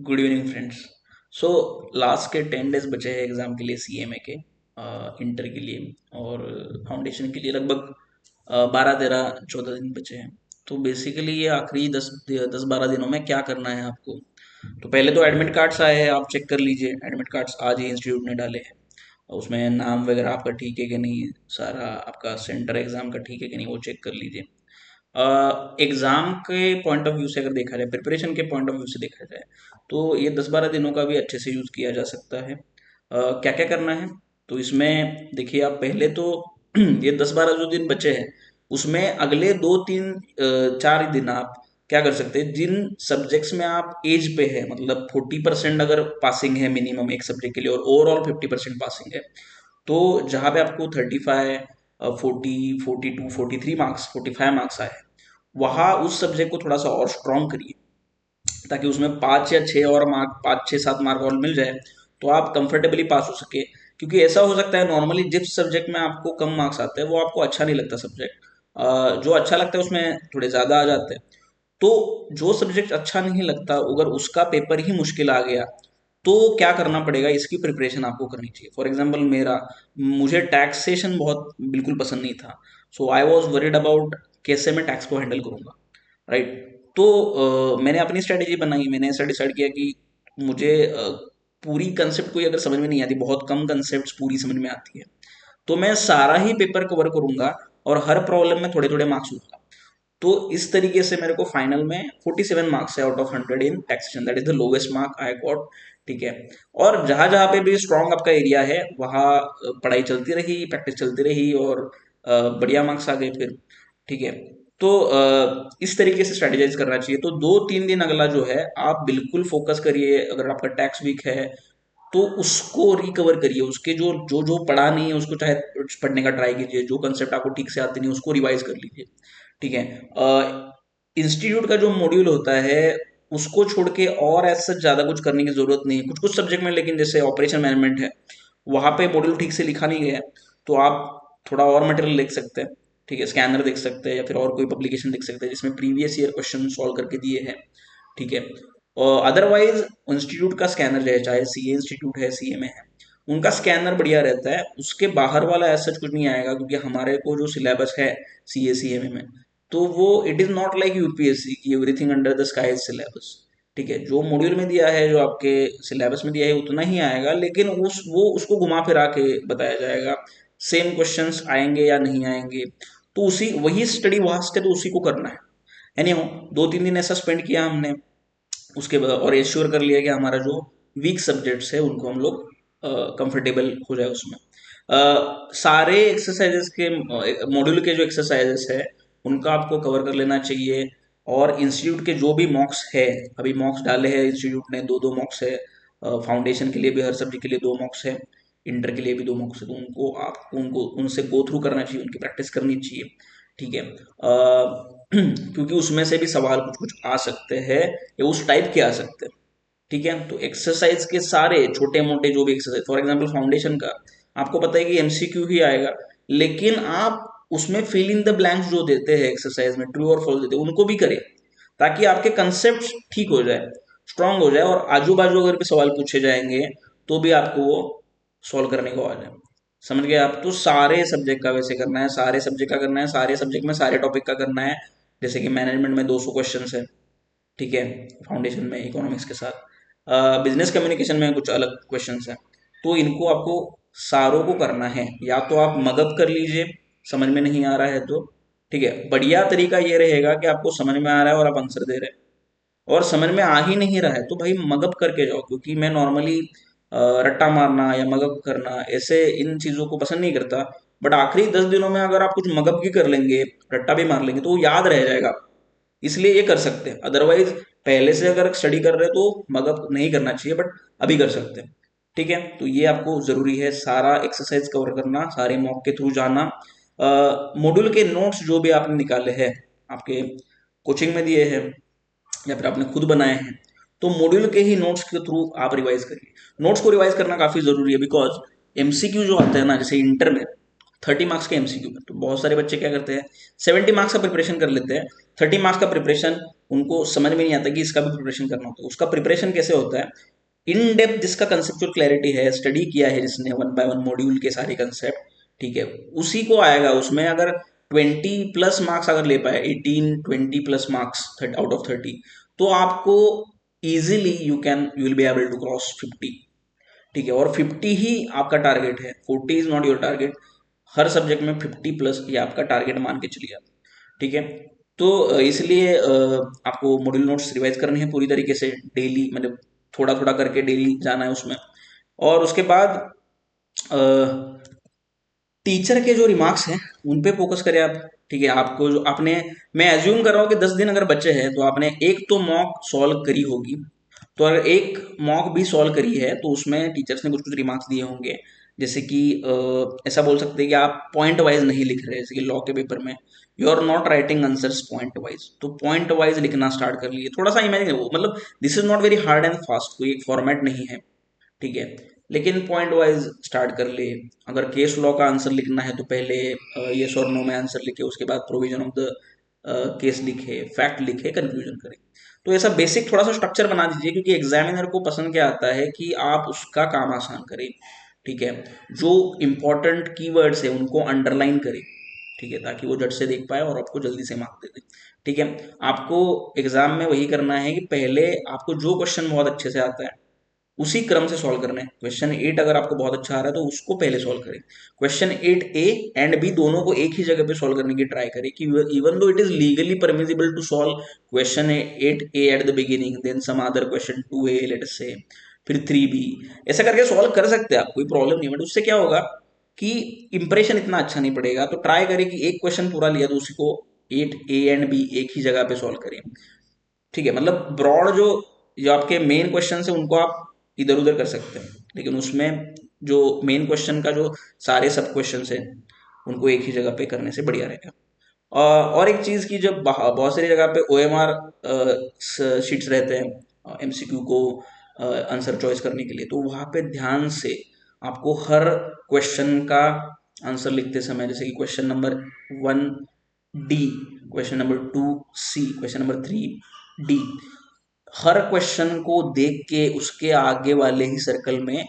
Good evening friends. So last के 10 days बचे हैं एग्ज़ाम के लिए, सीएमए के इंटर के लिए और फाउंडेशन के लिए लगभग 12 13 14 दिन बचे हैं। तो बेसिकली ये आखिरी 10 10 12 दिनों में क्या करना है आपको। तो पहले तो एडमिट कार्ड्स आए हैं, आप चेक कर लीजिए। एडमिट कार्ड्स आज ही इंस्टीट्यूट ने डाले हैं और उसमें नाम वगैरह आपका ठीक है कि नहीं, सारा आपका सेंटर एग्ज़ाम का ठीक है कि नहीं, वो चेक कर लीजिए। एग्ज़ाम के पॉइंट ऑफ व्यू से अगर देखा जाए, प्रिपरेशन के पॉइंट ऑफ व्यू से देखा जाए, तो ये 10 12 दिनों का भी अच्छे से यूज़ किया जा सकता है। क्या क्या करना है, तो इसमें देखिए आप पहले तो ये 10 12 जो दिन बचे हैं उसमें अगले 2 3 4 दिन आप क्या कर सकते हैं। जिन सब्जेक्ट्स में आप एज पे है, मतलब 40% अगर पासिंग है मिनिमम एक सब्जेक्ट के लिए और ओवरऑल 50% पासिंग है, तो जहाँ पे आपको 35 40 42 43 मार्क्स 45 मार्क्स आए, वहाँ उस सब्जेक्ट को थोड़ा सा और स्ट्रॉन्ग करिए ताकि उसमें 5 या 6 और मार्क, 5 6 7 मार्क और मिल जाए तो आप कंफर्टेबली पास हो सके। क्योंकि ऐसा हो सकता है नॉर्मली जिस सब्जेक्ट में आपको कम मार्क्स आते हैं वो आपको अच्छा नहीं लगता सब्जेक्ट, जो अच्छा लगता है उसमें थोड़े ज़्यादा आ जाते हैं। तो जो सब्जेक्ट अच्छा नहीं लगता अगर उसका पेपर ही मुश्किल आ गया तो क्या करना पड़ेगा, इसकी प्रिपरेशन आपको करनी चाहिए। फॉर एग्जाम्पल मुझे टैक्सेशन बहुत बिल्कुल पसंद नहीं था। सो आई वॉज वरीड अबाउट कैसे मैं टैक्स को हैंडल करूंगा, राइट। तो मैंने अपनी स्ट्रेटेजी बनाई, मैंने ऐसा डिसाइड किया कि मुझे पूरी कंसेप्ट कोई अगर समझ में नहीं आती, बहुत कम कंसेप्ट पूरी समझ में आती है, तो मैं सारा ही पेपर कवर करूंगा और हर प्रॉब्लम में थोड़े थोड़े मार्क्स लूंगा। तो इस तरीके से मेरे को फाइनल में 47 मार्क्स है out of 100 in taxation, that is the lowest mark I got. ठीक है। और जहां जहां पे भी स्ट्रांग आपका एरिया है वहां पढ़ाई चलती रही, प्रैक्टिस चलती रही और बढ़िया मार्क्स आ गए फिर। ठीक है। तो इस तरीके से स्ट्रेटेजाइज करना चाहिए। तो 2 3 दिन अगला जो है आप बिल्कुल फोकस करिए। अगर आपका टैक्स वीक है तो उसको रिकवर करिए, उसके जो जो जो पढ़ा नहीं है उसको चाहे पढ़ने का ट्राई कीजिए, जो कंसेप्ट आपको ठीक से आते नहीं उसको रिवाइज कर लीजिए। ठीक है। इंस्टीट्यूट का जो मॉड्यूल होता है उसको छोड़ के और ऐसा ज़्यादा कुछ करने की ज़रूरत नहीं है कुछ कुछ सब्जेक्ट में, लेकिन जैसे ऑपरेशन मैनेजमेंट है वहाँ पे मॉड्यूल ठीक से लिखा नहीं गया है, तो आप थोड़ा और मटेरियल देख सकते हैं। ठीक है, स्कैनर देख सकते हैं या फिर और कोई पब्लिकेशन देख सकते हैं जिसमें प्रीवियस ईयर क्वेश्चन सॉल्व करके दिए हैं। ठीक है। और अदरवाइज इंस्टीट्यूट का स्कैनर जो है, चाहे सीए इंस्टीट्यूट है सीए में है, उनका स्कैनर बढ़िया रहता है। उसके बाहर वाला ऐसा कुछ नहीं आएगा क्योंकि हमारे को जो सिलेबस है सीए सीएमए में, तो वो it is not like UPSC की everything under the sky is syllabus. ठीक है, जो मॉड्यूल में दिया है, जो आपके सिलेबस में दिया है उतना ही आएगा, लेकिन वो उसको घुमा फिरा के बताया जाएगा। सेम क्वेश्चंस आएंगे या नहीं आएंगे, तो उसी वही स्टडी वास्ट है तो उसी को करना है। एनी हो, 2 3 दिन ऐसा स्पेंड किया हमने उसके बाद और एश्योर कर लिया कि हमारा जो वीक सब्जेक्ट्स है उनको हम लोग कंफर्टेबल हो जाए उसमें। सारे एक्सरसाइजेस के मॉड्यूल के जो एक्सरसाइजेस है उनका आपको कवर कर लेना चाहिए। और इंस्टीट्यूट के जो भी मॉक्स है, अभी मॉक्स डाले हैं इंस्टीट्यूट ने, 2 2 मॉक्स है। फाउंडेशन के लिए भी हर सब्जेक्ट के लिए 2 मॉक्स है, इंटर के लिए भी 2 मॉक्स है, तो उनको आप उनको उनसे गो थ्रू करना चाहिए, उनकी प्रैक्टिस करनी चाहिए। ठीक है। क्योंकि उसमें से भी सवाल कुछ कुछ आ सकते हैं या उस टाइप के आ सकते हैं। ठीक है। तो एक्सरसाइज के सारे छोटे मोटे जो भी एक्सरसाइज, फॉर एग्जांपल फाउंडेशन का आपको पता है कि एमसीक्यू ही आएगा, लेकिन आप उसमें फिल इन द ब्लैंक्स जो देते हैं एक्सरसाइज में, ट्रू और फॉल्स देते हैं, उनको भी करें ताकि आपके कंसेप्ट ठीक हो जाए, स्ट्रांग हो जाए और आजू बाजू अगर भी सवाल पूछे जाएंगे तो भी आपको वो सॉल्व करने को आ जाए। समझ गए आप। तो सारे सब्जेक्ट का वैसे करना है, सारे सब्जेक्ट का करना है, सारे सब्जेक्ट में सारे टॉपिक का करना है। जैसे कि मैनेजमेंट में 200 क्वेश्चन है। ठीक है। फाउंडेशन में इकोनॉमिक्स के साथ बिजनेस कम्युनिकेशन में कुछ अलग क्वेश्चंस हैं। तो इनको आपको सारों को करना है, या तो आप मगअप कर लीजिए समझ में नहीं आ रहा है तो। ठीक है, बढ़िया तरीका ये रहेगा कि आपको समझ में आ रहा है और आप आंसर दे रहे हैं, और समझ में आ ही नहीं रहा है तो भाई मगअप करके जाओ। क्योंकि मैं नॉर्मली रट्टा मारना या मगअप करना ऐसे इन चीज़ों को पसंद नहीं करता, बट आखिरी 10 दिनों में अगर आप कुछ मगअप भी कर लेंगे, रट्टा भी मार लेंगे, तो वो याद रह जाएगा, इसलिए ये कर सकते हैं। अदरवाइज पहले से अगर स्टडी कर रहे हैं तो मगअप नहीं करना चाहिए, बट अभी कर सकते हैं। ठीक है। तो ये आपको जरूरी है, सारा एक्सरसाइज कवर करना, सारे मॉक के थ्रू जाना। मॉड्यूल के नोट्स जो भी आपने निकाले हैं, आपके कोचिंग में दिए हैं या फिर आपने खुद बनाए हैं, तो मॉड्यूल के ही नोट्स के थ्रू आप रिवाइज करिए। नोट्स को रिवाइज करना काफी जरूरी है, बिकॉज एमसीक्यू जो आता है ना, जैसे इंटर में 30 मार्क्स के एमसीक्यू में, तो बहुत सारे बच्चे क्या करते हैं 70 मार्क्स का प्रिपरेशन कर लेते हैं, 30 मार्क्स का प्रिपरेशन उनको समझ में नहीं आता कि इसका भी प्रिपरेशन करना होता है। उसका प्रिपरेशन कैसे होता है, इन डेप्थ जिसका कंसेप्चुअल क्लैरिटी है, स्टडी किया है जिसने 1 by 1 मॉड्यूल के सारे कंसेप्ट, ठीक है, उसी को आएगा। उसमें अगर 20+ मार्क्स अगर ले पाए, 18-20+ मार्क्स आउट ऑफ 30, तो आपको easily you will be able to cross 50, ठीक है। और 50 ही आपका टारगेट है, 40 is not your target. Her subject में 50+ ये आपका टारगेट मान के चलिए आप, ठीक है। तो इसलिए आपको मॉड्यूल नोट्स रिवाइज करनी है पूरी तरीके से, डेली मतलब थोड़ा थोड़ा करके डेली जाना है उसमें। और उसके बाद टीचर के जो रिमार्क्स हैं उन पे फोकस करें आप, ठीक है। आपको जो आपने, मैं एज्यूम कर रहा हूँ कि 10 दिन अगर बच्चे हैं तो आपने एक तो मॉक सॉल्व करी होगी। तो अगर एक मॉक भी सॉल्व करी है तो उसमें टीचर्स ने कुछ कुछ रिमार्क्स दिए होंगे, जैसे कि ऐसा बोल सकते हैं कि आप पॉइंट वाइज नहीं लिख रहे, जैसे कि लॉ के पेपर में you are not writing answers point wise, तो पॉइंट वाइज लिखना स्टार्ट कर लिए। थोड़ा सा इमेजिन, वो मतलब this is not very hard and fast, कोई एक फॉर्मेट नहीं है, ठीक है। लेकिन पॉइंट वाइज स्टार्ट कर ले। अगर केस लॉ का आंसर लिखना है तो पहले यस और नो में आंसर लिखे, उसके बाद प्रोविजन ऑफ द केस लिखे, फैक्ट लिखे, कंक्लूजन करें। तो ऐसा बेसिक थोड़ा सा स्ट्रक्चर बना दीजिए, क्योंकि एग्जामिनर को पसंद क्या आता है कि आप उसका काम आसान करें, ठीक है। जो इंपॉर्टेंट कीवर्ड्स है उनको अंडरलाइन करें, ठीक है, ताकि वो झट से देख पाए और आपको जल्दी से मार्क दे दे, ठीक है। आपको एग्जाम में वही करना है कि पहले आपको जो क्वेश्चन बहुत अच्छे से आता है उसी क्रम से सॉल्व करना है। क्वेश्चन 8 अगर आपको बहुत अच्छा आ रहा है तो उसको पहले सॉल्व करें। क्वेश्चन 8 ए एंड बी दोनों को एक ही जगह पे सॉल्व करने की ट्राई करें, कि even though it is legally permissible to solve question 8 A at the beginning, then some other question 2 A let us say, फिर 3 बी, ऐसा करके सॉल्व कर सकते हैं आप, कोई प्रॉब्लम नहीं। बट उससे क्या होगा कि इंप्रेशन इतना अच्छा नहीं पड़ेगा। तो ट्राई करें कि एक क्वेश्चन पूरा लिया तो उसी को 8 ए एंड बी एक ही जगह पे सॉल्व करें, ठीक है। मतलब ब्रॉड जो जो आपके मेन क्वेश्चन है उनको आप इधर उधर कर सकते हैं, लेकिन उसमें जो मेन क्वेश्चन का जो सारे सब क्वेश्चन है उनको एक ही जगह पे करने से बढ़िया रहेगा। और एक चीज़ की, जब बहुत सारी जगह पे OMR शीट्स रहते हैं MCQ को आंसर चॉइस करने के लिए, तो वहाँ पे ध्यान से आपको हर क्वेश्चन का आंसर लिखते समय, जैसे कि question number 1D, question number 2C, question number 3D, हर क्वेश्चन को देख के उसके आगे वाले ही सर्कल में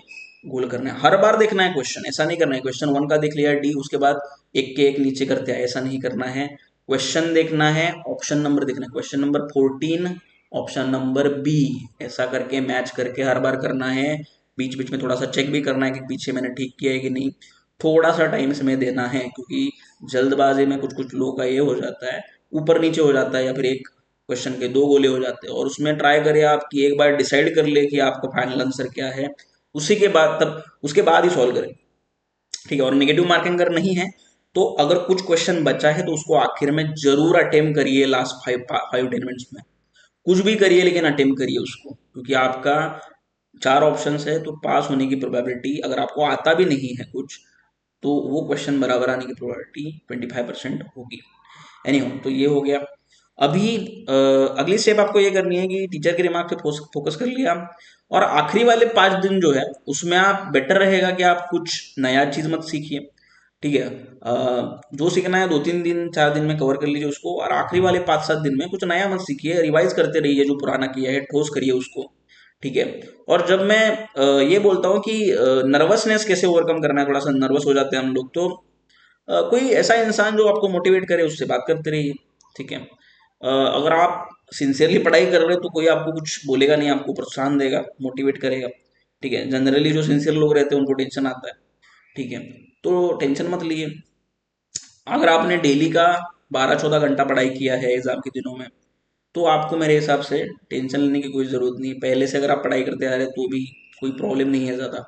गोल करना है। हर बार देखना है क्वेश्चन, ऐसा नहीं करना है क्वेश्चन 1 का देख लिया D उसके बाद एक के एक नीचे करते हैं, ऐसा नहीं करना है। क्वेश्चन देखना है, ऑप्शन नंबर देखना है, question number 14 option number B, ऐसा करके मैच करके हर बार करना है। बीच बीच में थोड़ा सा चेक भी करना है कि पीछे मैंने ठीक किया है कि नहीं। थोड़ा सा टाइम इसमें देना है, क्योंकि जल्दबाजी में कुछ कुछ लोगों का ये हो जाता है, ऊपर नीचे हो जाता है, या फिर एक क्वेश्चन के दो गोले हो जाते हैं। और उसमें ट्राई करें आप कि एक बार डिसाइड कर ले कि आपका फाइनल आंसर क्या है, उसी के बाद तब उसके बाद ही सॉल्व करें, ठीक है। और नेगेटिव मार्किंग अगर नहीं है तो अगर कुछ क्वेश्चन बचा है तो उसको आखिर में जरूर अटेम्प्ट करिए, लास्ट 5-10 मिनट्स में कुछ भी करिए, लेकिन अटेम्प्ट करिए उसको, क्योंकि आपका 4 ऑप्शन है तो पास होने की प्रोबेबिलिटी, अगर आपको आता भी नहीं है कुछ, तो वो क्वेश्चन बराबर आने की प्रोबेबिलिटी 25% होगी। एनीहो, तो ये हो गया। अभी अगली स्टेप आपको ये करनी है कि टीचर के रिमार्क पे फोकस कर लिया, और आखिरी वाले 5 दिन जो है उसमें आप बेटर रहेगा कि आप कुछ नया चीज मत सीखिए, ठीक है। जो सीखना है 2-3 दिन 4 दिन में कवर कर लीजिए उसको, और आखिरी वाले 5-7 दिन में कुछ नया मत सीखिए, रिवाइज करते रहिए, जो पुराना किया है ठोस करिए उसको, ठीक है। और जब मैं ये बोलता हूँ कि नर्वसनेस कैसे ओवरकम करना है, थोड़ा सा नर्वस हो जाते हैं हम लोग, तो कोई ऐसा इंसान जो आपको मोटिवेट करे उससे बात करते रहिए, ठीक है। अगर आप सिंसियरली पढ़ाई कर रहे हो तो कोई आपको कुछ बोलेगा नहीं, आपको प्रोत्साहन देगा, मोटिवेट करेगा, ठीक है। जनरली जो सिंसियर लोग रहते हैं उनको टेंशन आता है, ठीक है। तो टेंशन मत लिए। अगर आपने डेली का 12-14 घंटा पढ़ाई किया है एग्जाम के दिनों में, तो आपको मेरे हिसाब से टेंशन लेने की कोई ज़रूरत नहीं है। पहले से अगर आप पढ़ाई करते आ रहे हैं तो भी कोई प्रॉब्लम नहीं है ज़्यादा,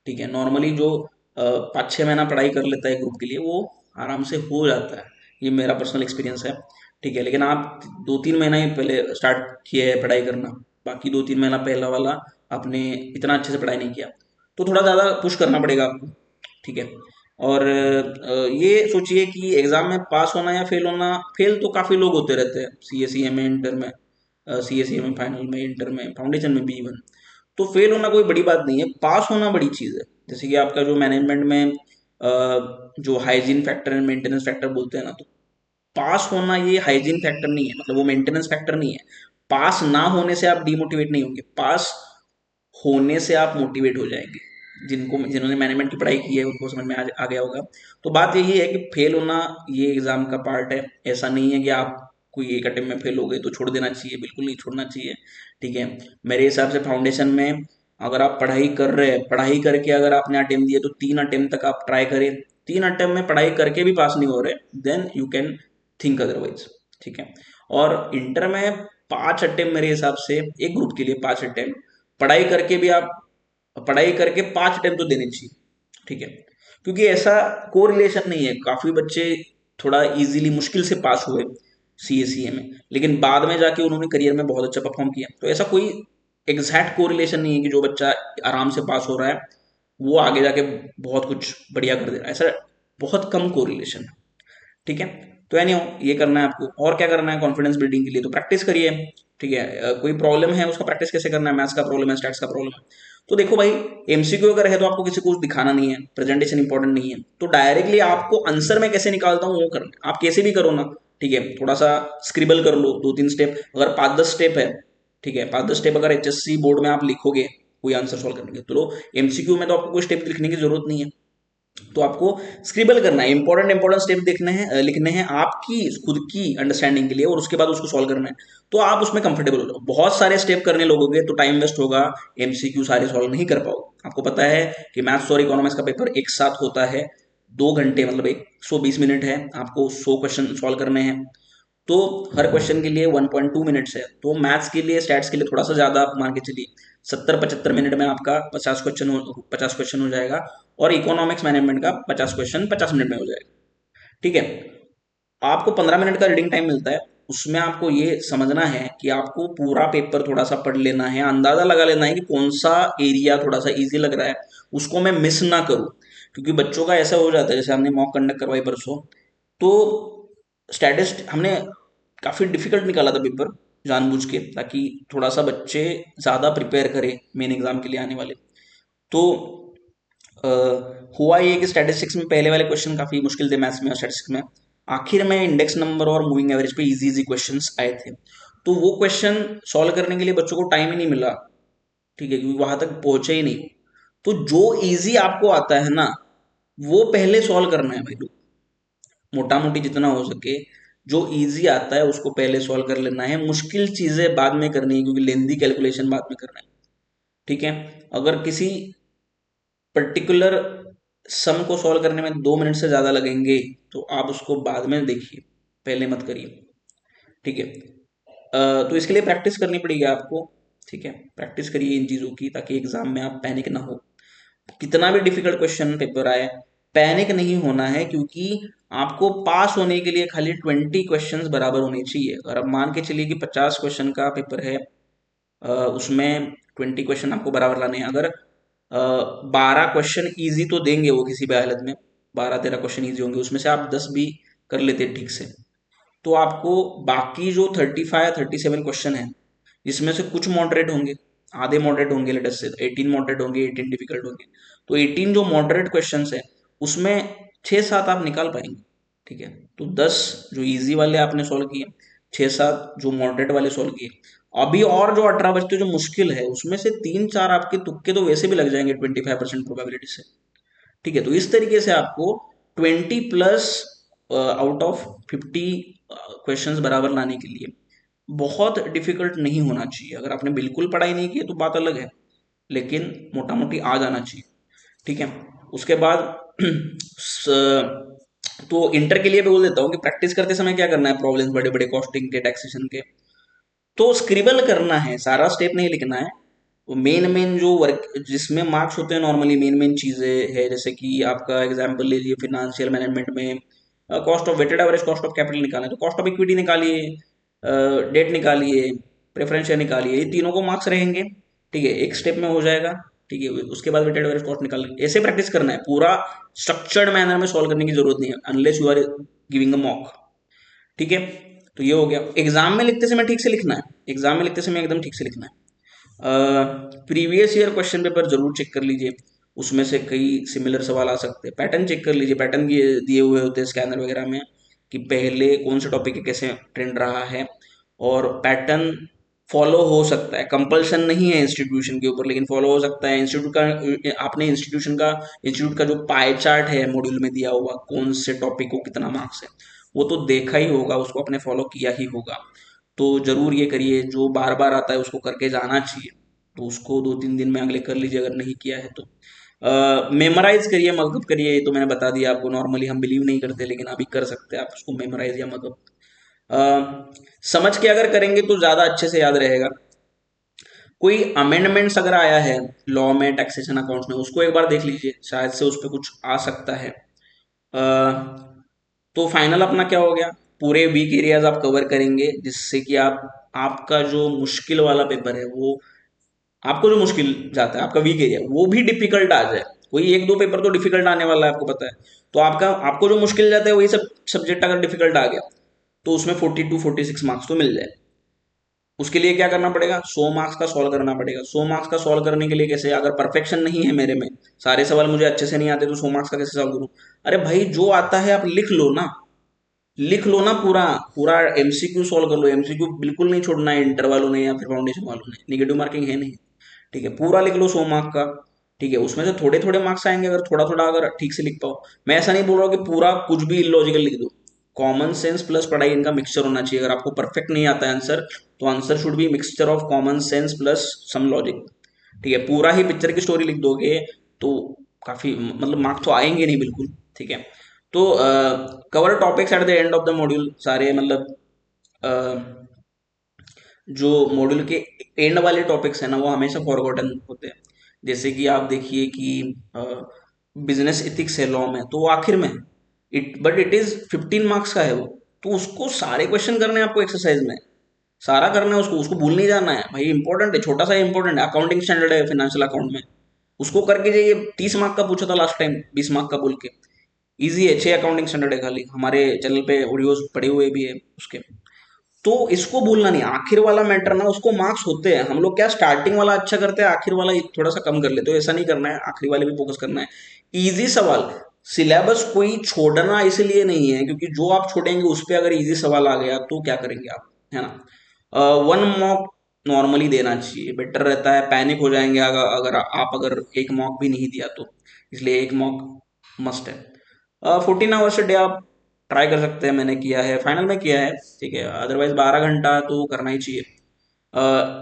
ठीक है। नॉर्मली जो 5-6 महीना पढ़ाई कर लेता है ग्रुप के लिए, वो आराम से हो जाता है, ये मेरा पर्सनल एक्सपीरियंस है, ठीक है। लेकिन आप 2-3 महीना ही पहले स्टार्ट किए है पढ़ाई करना, बाकी 2-3 महीना पहला वाला आपने इतना अच्छे से पढ़ाई नहीं किया, तो थोड़ा ज़्यादा पुश करना पड़ेगा आपको, ठीक है। और ये सोचिए कि एग्जाम में पास होना या फेल होना, फेल तो काफ़ी लोग होते रहते हैं, CSE में, इंटर में, CSE में, फाइनल में, इंटर में, फाउंडेशन में भी इवन। तो फेल होना कोई बड़ी बात नहीं है, पास होना बड़ी चीज़ है। जैसे कि आपका जो मैनेजमेंट में जो hygiene factor and maintenance factor बोलते हैं ना, तो पास होना ये हाइजीन फैक्टर नहीं है, मतलब वो मेंटेनेंस फैक्टर नहीं है। पास ना होने से आप डिमोटिवेट नहीं होंगे, पास होने से आप मोटिवेट हो जाएंगे। जिन्होंने मैनेजमेंट की पढ़ाई की है उनको समझ में आ गया होगा। तो बात यही है कि फेल होना ये एग्जाम का पार्ट है। ऐसा नहीं है कि आप कोई एक अटेम्प्ट में फेल हो गए तो छोड़ देना चाहिए, बिल्कुल नहीं छोड़ना चाहिए। ठीक है, मेरे हिसाब से फाउंडेशन में अगर आप पढ़ाई कर रहे हैं, पढ़ाई करके अगर आपने अटेम्प्ट दिए तो 3 अटेम्प्ट तक आप ट्राई करें। 3 अटेम्प्ट में पढ़ाई करके भी पास नहीं हो रहे, then you can think otherwise. ठीक है, और इंटर में 5 अटेम्प्ट मेरे हिसाब से, एक ग्रुप के लिए 5 अटेम्प्ट पढ़ाई करके भी आप, पढ़ाई करके 5 अटेम्प्ट तो देने चाहिए। ठीक है, क्योंकि ऐसा कोरिलेशन नहीं है, काफी बच्चे थोड़ा इजीली मुश्किल से पास हुए सीए में, लेकिन बाद में जाके उन्होंने करियर में बहुत अच्छा परफॉर्म किया। तो ऐसा कोई एग्जैक्ट कोरिलेशन नहीं है कि जो बच्चा आराम से पास हो रहा है वो आगे जाके बहुत कुछ बढ़िया कर दे रहा है, ऐसा बहुत कम कोरिलेशन है। ठीक है, तो एनी ये करना है आपको। और क्या करना है कॉन्फिडेंस बिल्डिंग के लिए, तो प्रैक्टिस करिए। ठीक है, कोई प्रॉब्लम है उसका प्रैक्टिस कैसे करना है, मैथ्स का प्रॉब्लम है, स्टैट्स का प्रॉब्लम है, तो देखो भाई, एमसीक्यू अगर है तो आपको किसी को कुछ दिखाना नहीं है, प्रेजेंटेशन इंपॉर्टेंट नहीं है, तो डायरेक्टली आपको आंसर में कैसे निकालता हूँ वो करना है। आप कैसे भी करो ना, ठीक है, थोड़ा सा स्क्रिबल कर लो 2-3 स्टेप, अगर 5-10 स्टेप है, ठीक है, 5-10 स्टेप अगर एचएससी बोर्ड में आप लिखोगे कोई आंसर सॉल्व करने के, तो एमसीक्यू में तो आपको कोई स्टेप लिखने की जरूरत नहीं है। तो आपको स्क्रिबल करना है, इंपॉर्टेंट स्टेप देखने हैं, लिखने हैं आपकी खुद की अंडरस्टैंडिंग के लिए, और उसके बाद उसको सॉल्व करना है। तो आप उसमें कंफर्टेबल हो जाओ। बहुत सारे स्टेप करने लगोगे तो टाइम वेस्ट होगा, एमसीक्यू सारे सॉल्व नहीं कर पाओगे। आपको पता है कि मैथ्स और इकोनॉमिक्स का पेपर एक साथ होता है 2 घंटे, मतलब 120 मिनट है, आपको 100 क्वेश्चन सॉल्व करने हैं। तो हर क्वेश्चन के लिए 1.2 मिनट्स है, तो मैथ्स के लिए, स्टैट्स के लिए थोड़ा सा ज्यादा आप मान के चलिए, 70-75 मिनट में आपका 50 क्वेश्चन हो जाएगा, और इकोनॉमिक्स मैनेजमेंट का 50 क्वेश्चन 50 मिनट में हो जाएगा। ठीक है, आपको 15 मिनट का रीडिंग टाइम मिलता है, उसमें आपको ये समझना है कि आपको पूरा पेपर थोड़ा सा पढ़ लेना है, अंदाजा लगा लेना है कि कौन सा एरिया थोड़ा सा इजी लग रहा है, उसको मैं मिस ना करूं। क्योंकि बच्चों का ऐसा हो जाता है, जैसे हमने मॉक कंडक्ट करवाई परसों, तो स्टैटिस्ट हमने काफ़ी डिफिकल्ट निकाला था पेपर जानबूझ के, ताकि थोड़ा सा बच्चे ज़्यादा प्रिपेयर करें मेन एग्जाम के लिए आने वाले। तो अ, हुआ ये कि स्टैटिस्टिक्स में पहले वाले क्वेश्चन काफ़ी मुश्किल थे, मैथ्स में और स्टैटिस्टिक्स में। आखिर में इंडेक्स नंबर और मूविंग एवरेज पे इजी इजी क्वेश्चंस आए थे, तो वो क्वेश्चन सॉल्व करने के लिए बच्चों को टाइम ही नहीं मिला। ठीक है, क्योंकि वहां तक पहुंचे ही नहीं। तो जो इजी आपको आता है ना, वो पहले सॉल्व करना है भाई लोग, मोटा मोटी जितना हो सके। जो इजी आता है उसको पहले सॉल्व कर लेना है, मुश्किल चीजें बाद में करनी है, क्योंकि लेंदी कैलकुलेशन बाद में करना है। ठीक है, अगर किसी पर्टिकुलर सम को सॉल्व करने में 2 मिनट से ज्यादा लगेंगे तो आप उसको बाद में देखिए, पहले मत करिए। ठीक है, तो इसके लिए प्रैक्टिस करनी पड़ेगी आपको। ठीक है, प्रैक्टिस करिए इन चीजों की, ताकि एग्जाम में आप पैनिक ना हो। कितना भी डिफिकल्ट क्वेश्चन पेपर आए, पैनिक नहीं होना है, क्योंकि आपको पास होने के लिए खाली 20 क्वेश्चंस बराबर होने चाहिए। अगर आप मान के चलिए कि 50 क्वेश्चन का पेपर है, उसमें 20 क्वेश्चन आपको बराबर लाने हैं। अगर 12 क्वेश्चन ईजी तो देंगे वो किसी भी हालत में, 12-13 क्वेश्चन ईजी होंगे, उसमें से आप 10 भी कर लेते ठीक से, तो आपको बाकी जो 35-37 क्वेश्चन है, जिसमें से कुछ मॉडरेट होंगे, आधे मॉडरेट होंगे, लेट अस से 18 मॉडरेट होंगे, 18 डिफिकल्ट होंगे, तो 18 जो मॉडरेट क्वेश्चन है उसमें 6-7 आप निकाल पाएंगे। ठीक है, तो 10 जो इजी वाले आपने सॉल्व किए, 6-7 जो मॉडरेट वाले सॉल्व किए, अभी और जो 18 बचते जो मुश्किल है उसमें से 3-4 आपके तुक्के तो वैसे भी लग जाएंगे 25% प्रोबेबिलिटी से। ठीक है, तो इस तरीके से आपको 20+ आउट ऑफ 50 क्वेश्चंस बराबर लाने के लिए बहुत डिफिकल्ट नहीं होना चाहिए। अगर आपने बिल्कुल पढ़ाई नहीं की तो बात अलग है, लेकिन मोटा मोटी आ जाना चाहिए। ठीक है, उसके बाद तो इंटर के लिए भी बोल देता हूँ कि प्रैक्टिस करते समय क्या करना है, प्रॉब्लम्स बड़े बड़े कॉस्टिंग के, टैक्सेशन के, तो स्क्रिबल करना है, सारा स्टेप नहीं लिखना है। तो मेन मेन जो वर्क जिसमें मार्क्स होते हैं, नॉर्मली मेन मेन चीजें है, जैसे कि आपका एग्जांपल ले लीजिए फिनेंशियल मैनेजमेंट में, cost of weighted average cost of capital निकालना है तो कॉस्ट ऑफ इक्विटी निकालिए, डेट निकालिए, प्रेफरेंशियल निकालिए, ये तीनों को मार्क्स रहेंगे। ठीक है, एक स्टेप में हो जाएगा। ठीक है, उसके बाद वेटेड एवरेज कॉस्ट निकाल, ऐसे प्रैक्टिस करना है, पूरा स्ट्रक्चर्ड मैनर में सॉल्व करने की जरूरत नहीं है, unless you are giving a mock. ठीक है, तो ये हो गया। एग्जाम में लिखते समय ठीक से लिखना है, एग्जाम में लिखते समय एकदम ठीक से लिखना है। प्रीवियस ईयर क्वेश्चन पेपर जरूर चेक कर लीजिए, उसमें से कई सिमिलर सवाल आ सकते हैं। पैटर्न चेक कर लीजिए, पैटर्न दिए हुए होते हैं स्कैनर वगैरह में, कि पहले कौन से टॉपिक के कैसे ट्रेंड रहा है, और पैटर्न फॉलो हो सकता है, कंपल्शन नहीं है इंस्टीट्यूशन के ऊपर, लेकिन फॉलो हो सकता है। इंस्टीट्यूट का आपने इंस्टीट्यूट का जो पाई चार्ट है मॉड्यूल में दिया हुआ, कौन से टॉपिक को कितना मार्क्स है, वो तो देखा ही होगा, उसको आपने फॉलो किया ही होगा। तो जरूर ये करिए, जो बार बार आता है उसको करके जाना चाहिए। तो उसको 2-3 दिन में अगले कर लीजिए, अगर नहीं किया है तो मेमोराइज करिए, मगअप करिए। ये तो मैंने बता दिया आपको, नॉर्मली हम बिलीव नहीं करते, लेकिन अभी कर सकते हैं आप उसको मेमोराइज या मगअप। समझ के अगर करेंगे तो ज़्यादा अच्छे से याद रहेगा। कोई अमेंडमेंट्स अगर आया है लॉ में, टैक्सेशन अकाउंट्स में, उसको एक बार देख लीजिए, शायद से उस पर कुछ आ सकता है। तो फाइनल अपना क्या हो गया, पूरे वीक एरियाज आप कवर करेंगे, जिससे कि आप आपका जो मुश्किल वाला पेपर है वो, आपको जो मुश्किल जाता है आपका वीक एरिया, वो भी डिफिकल्ट आ जाए। कोई 1-2 पेपर तो डिफिकल्ट आने वाला है, आपको पता है। तो आपको जो मुश्किल जाता है वही सब सब्जेक्ट अगर डिफिकल्ट आ गया, तो उसमें 42-46 मार्क्स तो मिल जाए। उसके लिए क्या करना पड़ेगा, 100 मार्क्स का सॉल्व करना पड़ेगा। 100 मार्क्स का सॉल्व करने के लिए कैसे, अगर परफेक्शन नहीं है मेरे में, सारे सवाल मुझे अच्छे से नहीं आते, तो 100 मार्क्स का कैसे सॉल्व करूं? अरे भाई, जो आता है आप लिख लो ना, लिख लो ना, पूरा पूरा एमसीक्यू सॉल्व कर लो। एमसीक्यू बिल्कुल नहीं छोड़ना है, इंटर वालों ने या फिर फाउंडेशन वालों ने, निगेटिव मार्किंग है नहीं। ठीक है, पूरा लिख लो 100 मार्क का। ठीक है, उसमें से थोड़े थोड़े मार्क्स आएंगे अगर थोड़ा थोड़ा अगर ठीक से लिख पाओ। मैं ऐसा नहीं बोल रहा हूँ कि पूरा कुछ भी इलॉजिकल लिख दो। कॉमन सेंस प्लस पढ़ाई, इनका मिक्सचर होना चाहिए। अगर आपको परफेक्ट नहीं आता है आंसर, तो answer should be mixture of common sense plus some logic. ठीक है, पूरा ही पिक्चर की स्टोरी लिख दोगे तो काफी मतलब मार्क्स तो आएंगे नहीं बिल्कुल। ठीक है, तो cover topics at the end of the module सारे, मतलब जो मॉड्यूल के एंड वाले टॉपिक्स है ना, वो हमेशा फॉरगॉटन होते हैं। जैसे कि आप देखिए कि बिजनेस एथिक्स है लॉ में, तो वो आखिर में, इट इज 15 मार्क्स का है वो। तो उसको सारे क्वेश्चन करने हैं आपको एक्सरसाइज में, सारा करना है उसको, उसको भूल नहीं जाना है भाई। इंपॉर्टेंट है, छोटा सा इंपॉर्टेंट है, अकाउंटिंग स्टैंडर्ड है फाइनेंशियल अकाउंट में, उसको करके जाइए। 30 मार्क का पूछा था लास्ट टाइम, 20 मार्क का बोल के। इजी है, 6 अकाउंटिंग स्टैंडर्ड है खाली, हमारे चैनल पे ऑडियोज पड़े हुए भी है उसके। तो इसको भूलना नहीं, आखिर वाला मैटर ना, उसको मार्क्स होते हैं। हम लोग क्या स्टार्टिंग वाला अच्छा करते हैं, आखिर वाला थोड़ा सा कम कर लेते हो। ऐसा नहीं करना है, आखिरी वाले भी फोकस करना है। इजी सवाल, सिलेबस कोई छोड़ना इसलिए नहीं है क्योंकि जो आप छोड़ेंगे उस पर अगर इजी सवाल आ गया तो क्या करेंगे आप, है ना। 1 मॉक नॉर्मली देना चाहिए, बेटर रहता है। पैनिक हो जाएंगे अगर एक मॉक भी नहीं दिया तो, इसलिए एक मॉक मस्ट है। 14 आवर्स डे आप ट्राई कर सकते हैं, मैंने किया है, फाइनल में किया है। ठीक है, अदरवाइज 12 घंटा तो करना ही चाहिए।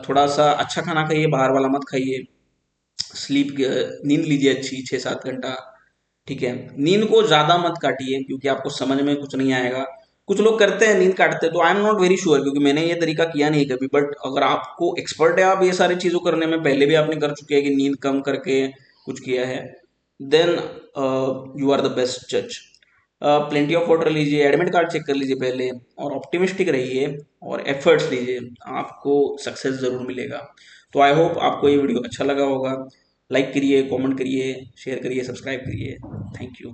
थोड़ा सा अच्छा खाना खाइए, बाहर वाला मत खाइए। स्लीप, नींद लीजिए अच्छी, 6-7 घंटा। ठीक है, नींद को ज़्यादा मत काटिए क्योंकि आपको समझ में कुछ नहीं आएगा। कुछ लोग करते हैं नींद काटते हैं, तो I am not very sure, क्योंकि मैंने ये तरीका किया नहीं कभी। बट अगर आपको एक्सपर्ट है, आप ये सारी चीज़ों करने में, पहले भी आपने कर चुके हैं कि नींद कम करके कुछ किया है, then you are the best जज। प्लेंटी ऑफ वाटर लीजिए, एडमिट कार्ड चेक कर लीजिए पहले, और ऑप्टिमिस्टिक रहिए और एफर्ट्स लीजिए, आपको सक्सेस ज़रूर मिलेगा। तो आई होप आपको ये वीडियो अच्छा लगा होगा। लाइक करिए, कमेंट करिए, शेयर करिए, सब्सक्राइब करिए। Thank you.